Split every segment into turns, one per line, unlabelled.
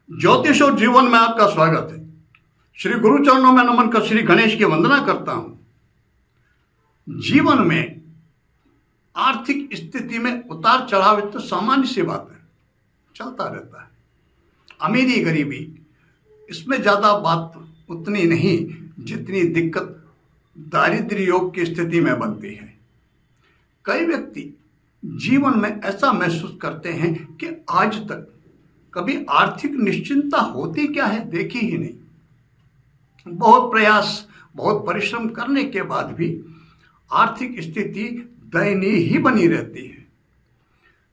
ज्योतिष और जीवन में आपका स्वागत है। श्री गुरु चरणों में नमन कर श्री गणेश की वंदना करता हूं। जीवन में आर्थिक स्थिति में उतार चढ़ाव तो सामान्य सी बात है, चलता रहता है। अमीरी गरीबी इसमें ज्यादा बात उतनी नहीं जितनी दिक्कत दारिद्र्य योग की स्थिति में बनती है। कई व्यक्ति जीवन में ऐसा महसूस करते हैं कि आज तक कभी आर्थिक निश्चिंतता होती क्या है देखी ही नहीं। बहुत प्रयास, बहुत परिश्रम करने के बाद भी आर्थिक स्थिति दयनीय ही बनी रहती है।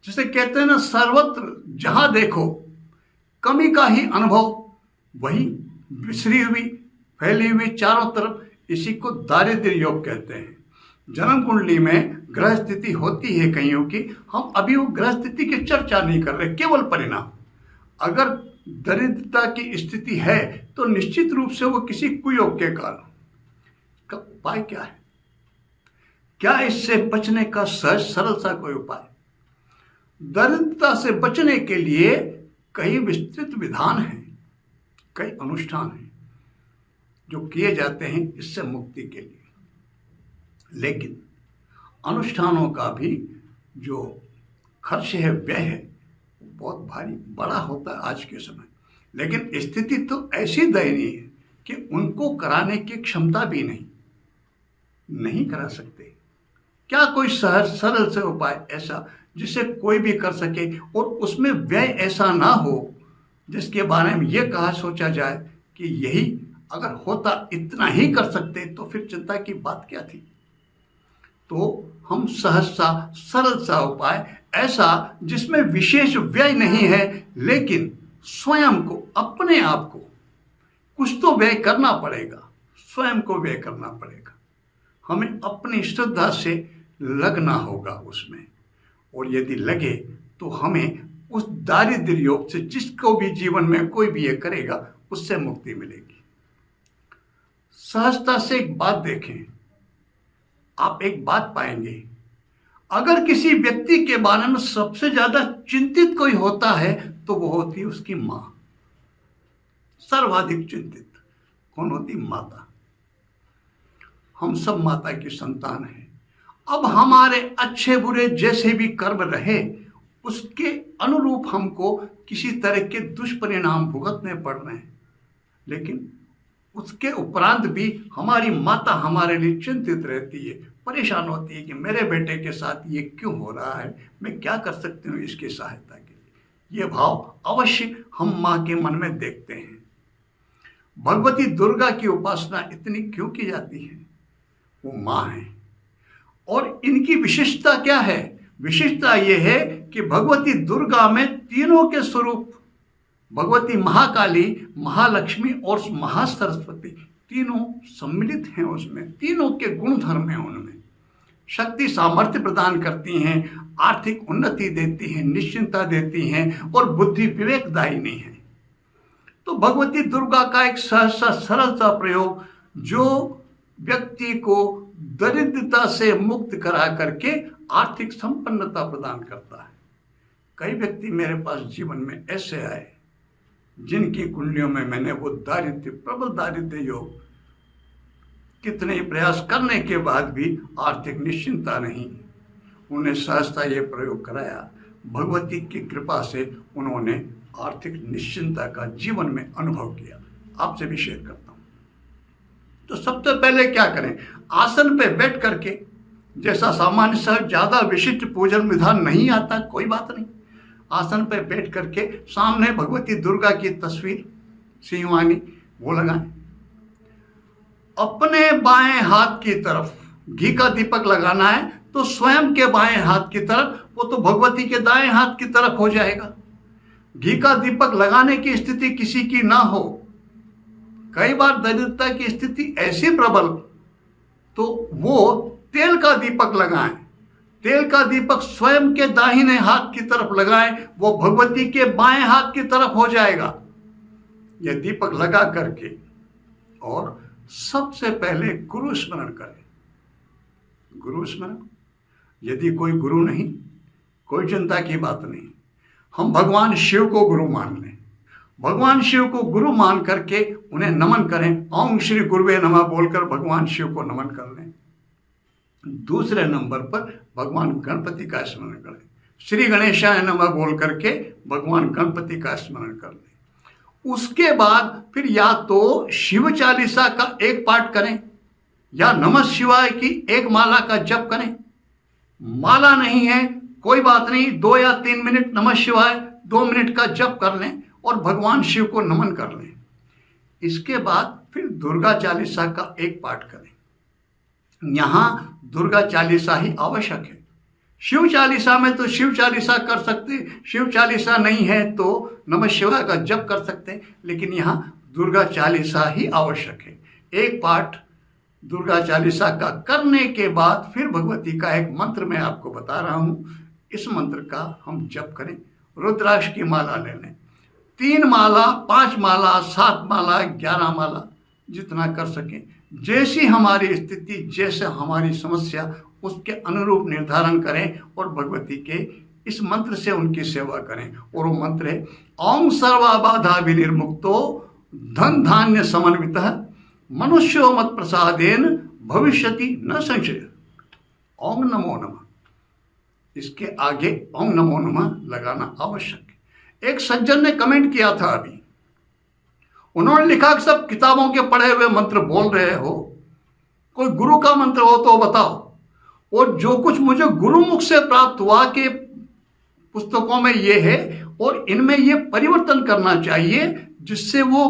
जिसे कहते हैं ना, सर्वत्र जहां देखो कमी का ही अनुभव, वही बिखरी हुई फैली हुई चारों तरफ, इसी को दारिद्र्य योग कहते हैं। जन्म कुंडली में ग्रह स्थिति होती है कईयों की, हम अभी वो ग्रह स्थिति की चर्चा नहीं कर रहे, केवल परिणाम। अगर दरिद्रता की स्थिति है तो निश्चित रूप से वो किसी कुयोग के कारण। का उपाय क्या है? क्या इससे बचने का सहज सरल सा कोई उपाय? दरिद्रता से बचने के लिए कई विस्तृत विधान हैं, कई अनुष्ठान हैं जो किए जाते हैं इससे मुक्ति के लिए। लेकिन अनुष्ठानों का भी जो खर्च है, व्यय है, बहुत भारी बड़ा होता है आज के समय। लेकिन स्थिति तो ऐसी दयनीय है कि उनको कराने की क्षमता भी नहीं करा सकते। क्या कोई सहज सरल से उपाय ऐसा जिसे कोई भी कर सके और उसमें व्यय ऐसा ना हो जिसके बारे में ये कहा सोचा जाए कि यही अगर होता, इतना ही कर सकते तो फिर चिंता की बात क्या थी? तो हम सहज सा सरल सा उपाय ऐसा जिसमें विशेष व्यय नहीं है, लेकिन स्वयं को, अपने आप को कुछ तो व्यय करना पड़ेगा, स्वयं को व्यय करना पड़ेगा। हमें अपनी श्रद्धा से लगना होगा उसमें, और यदि लगे तो हमें उस दारिद्र्य योग से, जिसको भी जीवन में कोई भी ये करेगा, उससे मुक्ति मिलेगी। सहजता से एक बात देखें, आप एक बात पाएंगे, अगर किसी व्यक्ति के बारे में सबसे ज्यादा चिंतित कोई होता है तो वो होती है उसकी मां। सर्वाधिक चिंतित कौन होती? माता। हम सब माता की संतान हैं। अब हमारे अच्छे बुरे जैसे भी कर्म रहे, उसके अनुरूप हमको किसी तरह के दुष्परिणाम भुगतने पड़ रहे हैं, लेकिन उसके उपरांत भी हमारी माता हमारे लिए चिंतित रहती है, परेशान होती है कि मेरे बेटे के साथ ये क्यों हो रहा है, मैं क्या कर सकती हूँ इसकी सहायता के लिए। ये भाव अवश्य हम माँ के मन में देखते हैं। भगवती दुर्गा की उपासना इतनी क्यों की जाती है? वो माँ है। और इनकी विशिष्टता क्या है? विशिष्टता ये है कि भगवती दुर्गा में तीनों के स्वरूप, भगवती महाकाली, महालक्ष्मी और महासरस्वती, तीनों सम्मिलित हैं उसमें। तीनों के गुण धर्म हैं उनमें। शक्ति सामर्थ्य प्रदान करती हैं, आर्थिक उन्नति देती हैं, निश्चिंतता देती हैं और बुद्धि विवेकदायिनी है। तो भगवती दुर्गा का एक सहसा सरल सा प्रयोग जो व्यक्ति को दरिद्रता से मुक्त करा करके आर्थिक संपन्नता प्रदान करता है। कई व्यक्ति मेरे पास जीवन में ऐसे आए जिनकी कुंडलियों में मैंने वो दारिद्र्य, प्रबल दारिद्र्य योग, कितने प्रयास करने के बाद भी आर्थिक निश्चिंतता नहीं, उन्हें सहजता ये प्रयोग कराया। भगवती की कृपा से उन्होंने आर्थिक निश्चिंतता का जीवन में अनुभव किया। आपसे भी शेयर करता हूँ। तो सबसे पहले क्या करें? आसन पे बैठ करके, जैसा सामान्य सहज ज्यादा विशिष्ट पूजन विधान नहीं आता, कोई बात नहीं। आसन पर बैठ करके सामने भगवती दुर्गा की तस्वीर सिंहवानी वो लगाएं। अपने बाएं हाथ की तरफ घी का दीपक लगाना है तो स्वयं के बाएं हाथ की तरफ, वो तो भगवती के दाएं हाथ की तरफ हो जाएगा। घी का दीपक लगाने की स्थिति किसी की ना हो, कई बार दरिद्रता की स्थिति ऐसी प्रबल, तो वो तेल का दीपक लगाएं। तेल का दीपक स्वयं के दाहिने हाथ की तरफ लगाएं, वो भगवती के बाएं हाथ की तरफ हो जाएगा। यह दीपक लगा करके और सबसे पहले गुरु स्मरण करें। गुरु स्मरण, यदि कोई गुरु नहीं, कोई चिंता की बात नहीं। हम भगवान शिव को गुरु मान लें, भगवान शिव को गुरु मान करके उन्हें नमन करें। ओम श्री गुरुवे नमः बोलकर भगवान शिव को नमन कर लें। दूसरे नंबर पर भगवान गणपति का स्मरण करें। श्री गणेशाय नमः बोल करके भगवान गणपति का स्मरण कर लें। उसके बाद फिर या तो शिव चालीसा का एक पाठ करें या नमः शिवाय की एक माला का जप करें। माला नहीं है कोई बात नहीं, 2 या 3 मिनट नमः शिवाय 2 मिनट का जप कर लें और भगवान शिव को नमन कर लें। इसके बाद फिर दुर्गा चालीसा का एक पाठ करें। यहाँ दुर्गा चालीसा ही आवश्यक है। शिव चालीसा में तो शिव चालीसा कर सकते, शिव चालीसा नहीं है तो नमः शिवाय का जप कर सकते, लेकिन यहाँ दुर्गा चालीसा ही आवश्यक है। एक पाठ दुर्गा चालीसा का करने के बाद फिर भगवती का एक मंत्र मैं आपको बता रहा हूँ, इस मंत्र का हम जप करें। रुद्राक्ष की माला ले लें, 3 माला, 5 माला, 7 माला, 11 माला, जितना कर सकें। जैसी हमारी स्थिति, जैसे हमारी समस्या, उसके अनुरूप निर्धारण करें और भगवती के इस मंत्र से उनकी सेवा करें। और वो मंत्र है ओम सर्वाबाधा विनिर्मुक्तो धन धान्य समन्वितः मनुष्यो मत प्रसादेन भविष्यति न संशय। ओम नमो नमः, इसके आगे ओम नमो नमः लगाना आवश्यक है। एक सज्जन ने कमेंट किया था अभी, उन्होंने लिखा कि सब किताबों के पढ़े हुए मंत्र बोल रहे हो, कोई गुरु का मंत्र हो तो बताओ। और जो कुछ मुझे गुरुमुख से प्राप्त हुआ कि पुस्तकों में ये है और इनमें ये परिवर्तन करना चाहिए जिससे वो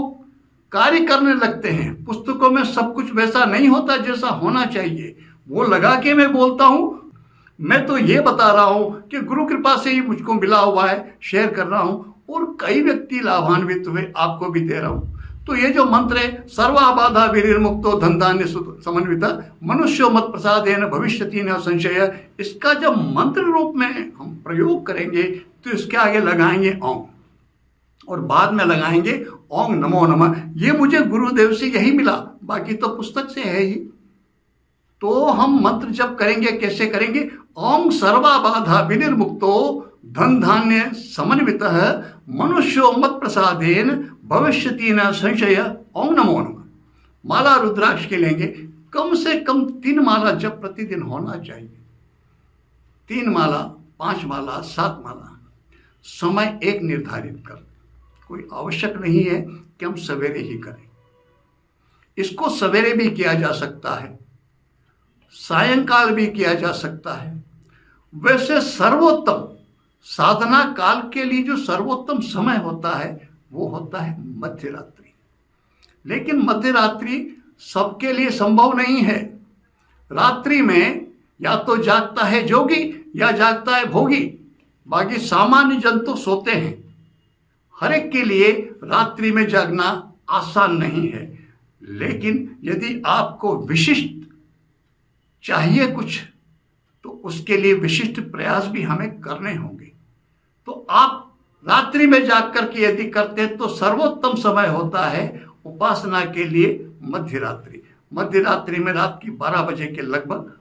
कार्य करने लगते हैं। पुस्तकों में सब कुछ वैसा नहीं होता जैसा होना चाहिए, वो लगा के मैं बोलता हूँ। मैं तो ये बता रहा हूँ कि गुरु कृपा से ही मुझको मिला हुआ है, शेयर कर रहा हूँ और कई व्यक्ति लाभान्वित हुए, आपको भी दे रहा हूँ। तो ये जो मंत्र है सर्वाबाधा विनिर्मुक्तो धन धान्य समन्विता मनुष्यो मत प्रसादेन भविष्यति न संशय, इसका जब मंत्र रूप में हम प्रयोग करेंगे तो इसके आगे लगाएंगे ओम और बाद में लगाएंगे ओम नमो नमः। ये मुझे गुरुदेव से यही मिला, बाकी तो पुस्तक से है ही। तो हम मंत्र जब करेंगे कैसे करेंगे? ओम सर्वाबाधा विनिर्मुक्तो धन धान्य समन्वितः मनुष्यो मत प्रसादेन भविष्यति न संशय। ओम नमो नमः। माला रुद्राक्ष के लेंगे, कम से कम 3 माला जब प्रतिदिन होना चाहिए। 3 माला, 5 माला, 7 माला। समय एक निर्धारित कर, कोई आवश्यक नहीं है कि हम सवेरे ही करें। इसको सवेरे भी किया जा सकता है, सायंकाल भी किया जा सकता है। वैसे सर्वोत्तम साधना काल के लिए जो सर्वोत्तम समय होता है वो होता है मध्य रात्रि। लेकिन मध्य रात्रि सबके लिए संभव नहीं है। रात्रि में या तो जागता है जोगी या जागता है भोगी, बाकी सामान्य जन तो सोते हैं। हर एक के लिए रात्रि में जागना आसान नहीं है। लेकिन यदि आपको विशिष्ट चाहिए कुछ तो उसके लिए विशिष्ट प्रयास भी हमें करने होंगे। तो आप रात्रि में जाग करके यदि करते तो सर्वोत्तम समय होता है उपासना के लिए मध्य रात्रि। मध्य रात्रि में रात की 12 बजे के लगभग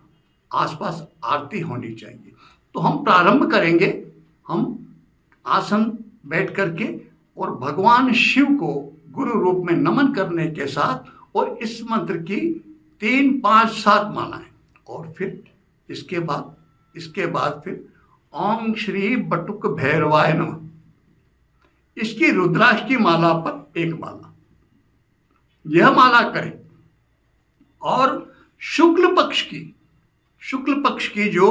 आसपास आरती होनी चाहिए। तो हम प्रारंभ करेंगे, हम आसन बैठ करके और भगवान शिव को गुरु रूप में नमन करने के साथ और इस मंत्र की 3, 5, 7 मालाएं और फिर इसके बाद फिर ओम श्री बटुक भैरवाय नमः, इसकी रुद्राक्ष की माला पर 1 माला, यह माला करें। और शुक्ल पक्ष की जो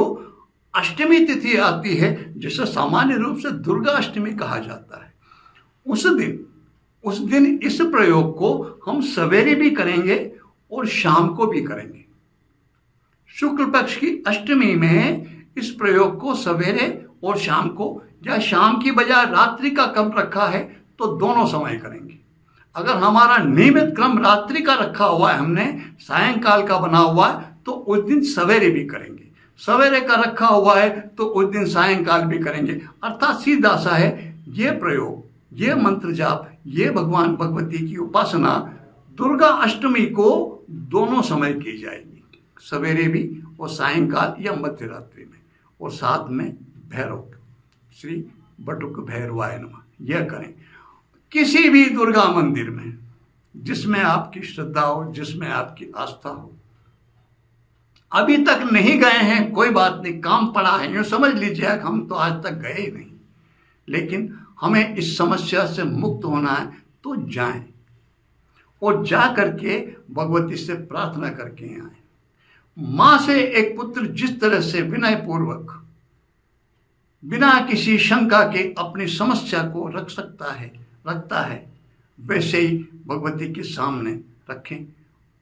अष्टमी तिथि आती है, जिसे सामान्य रूप से दुर्गा अष्टमी कहा जाता है, उस दिन इस प्रयोग को हम सवेरे भी करेंगे और शाम को भी करेंगे। शुक्ल पक्ष की अष्टमी में इस प्रयोग को सवेरे और शाम को, या शाम की बजाय रात्रि का क्रम रखा है तो दोनों समय करेंगे। अगर हमारा नियमित क्रम रात्रि का रखा हुआ है, हमने सायंकाल का बना हुआ है, तो उस दिन सवेरे भी करेंगे। सवेरे का रखा हुआ है तो उस दिन सायंकाल भी करेंगे। अर्थात सीधा सा है, ये प्रयोग, ये मंत्र जाप, ये भगवान भगवती की उपासना दुर्गा अष्टमी को दोनों समय की जाएगी, सवेरे भी और सायंकाल या मध्य रात्रि में। और साथ में भैरव श्री बटुक भैरवाय नमः यह करें। किसी भी दुर्गा मंदिर में, जिसमें आपकी श्रद्धा हो, जिसमें आपकी आस्था हो, अभी तक नहीं गए हैं, कोई बात नहीं, काम पड़ा है, यूँ समझ लीजिए कि हम तो आज तक गए ही नहीं, लेकिन हमें इस समस्या से मुक्त होना है तो जाएं और जा करके भगवती से प्रार्थना करके आए। माँ से एक पुत्र जिस तरह से विनय पूर्वक बिना किसी शंका के अपनी समस्या को रखता है, वैसे ही भगवती के सामने रखें,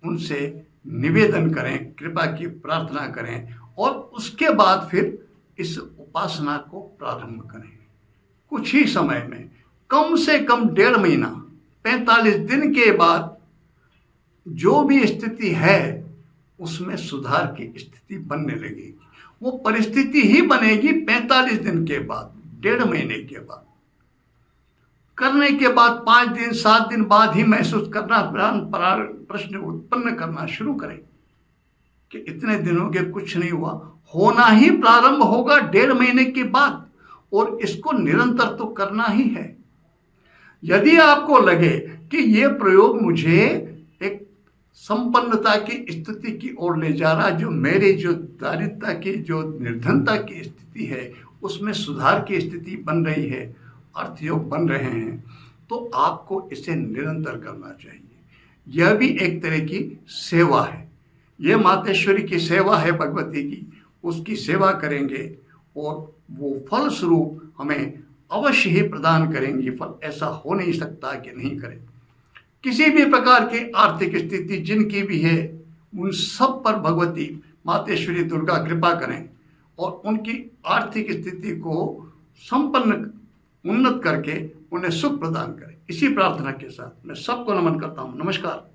उनसे निवेदन करें, कृपा की प्रार्थना करें और उसके बाद फिर इस उपासना को प्रारंभ करें। कुछ ही समय में, कम से कम 1.5 महीना, 45 दिन के बाद जो भी स्थिति है उसमें सुधार की स्थिति बनने लगेगी। वो परिस्थिति ही बनेगी 45 दिन के बाद, 1.5 महीने के बाद। करने के बाद 5 दिन 7 दिन बाद ही महसूस करना, प्रश्न उत्पन्न करना शुरू करें कि इतने दिनों के कुछ नहीं हुआ। होना ही प्रारंभ होगा 1.5 महीने के बाद, और इसको निरंतर तो करना ही है। यदि आपको लगे कि ये प्रयोग मुझे एक संपन्नता की स्थिति की ओर ले जा रहा है, जो मेरी जो दारिद्रता की, जो निर्धनता की स्थिति है उसमें सुधार की स्थिति बन रही है, अर्थयोग बन रहे हैं, तो आपको इसे निरंतर करना चाहिए। यह भी एक तरह की सेवा है, यह मातेश्वरी की सेवा है, भगवती की, उसकी सेवा करेंगे और वो फल स्वरूप हमें अवश्य ही प्रदान करेंगी। फल ऐसा हो नहीं सकता कि नहीं करें। किसी भी प्रकार की आर्थिक स्थिति जिनकी भी है, उन सब पर भगवती मातेश्वरी दुर्गा कृपा करें और उनकी आर्थिक स्थिति को संपन्न, उन्नत करके उन्हें सुख प्रदान करें। इसी प्रार्थना के साथ मैं सबको नमन करता हूँ। नमस्कार।